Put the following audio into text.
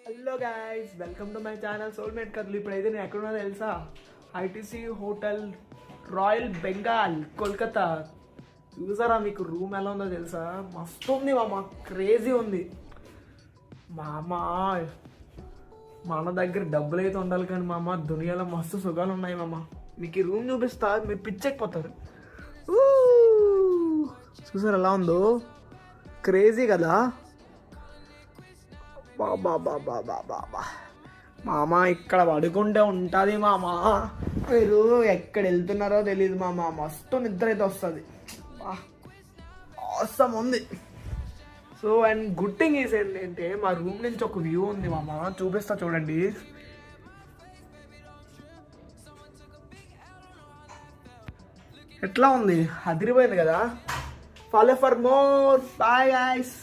Hello guys, welcome to my channel soulmate కథలు. ఇప్పుడైతే నేను ఎక్కడున్నా తెలుసా? ITC hotel royal Bengal Kolkata. చూసారా మీకు రూమ్ ఎలా ఉందో తెలుసా? మస్తు ఉంది మామ, క్రేజీ ఉంది మామ. మన దగ్గర డబ్బులు అయితే ఉండాలి కానీ మామ, దునియాలో మస్తు సుఖాలు ఉన్నాయి మామ. మీకు ఈ రూమ్ చూపిస్తా, మీరు పిచ్చెక్కిపోతారు. చూసారు ఎలా ఉందో? క్రేజీ కదా బాబా బాబా బాబా బా. మామ ఇక్కడ పడుకుంటే ఉంటుంది మామ. మీరు ఎక్కడ వెళ్తున్నారో తెలియదు మామ. మస్తు నిద్ర అయితే వస్తుంది. అవసరం ఉంది. So and good thing is ఏంటంటే మా రూమ్ నుంచి ఒక వ్యూ ఉంది మామ. చూపిస్తా చూడండి. ఎట్లా ఉంది? అదిరిపోయింది కదా. Follow for more. Bye guys.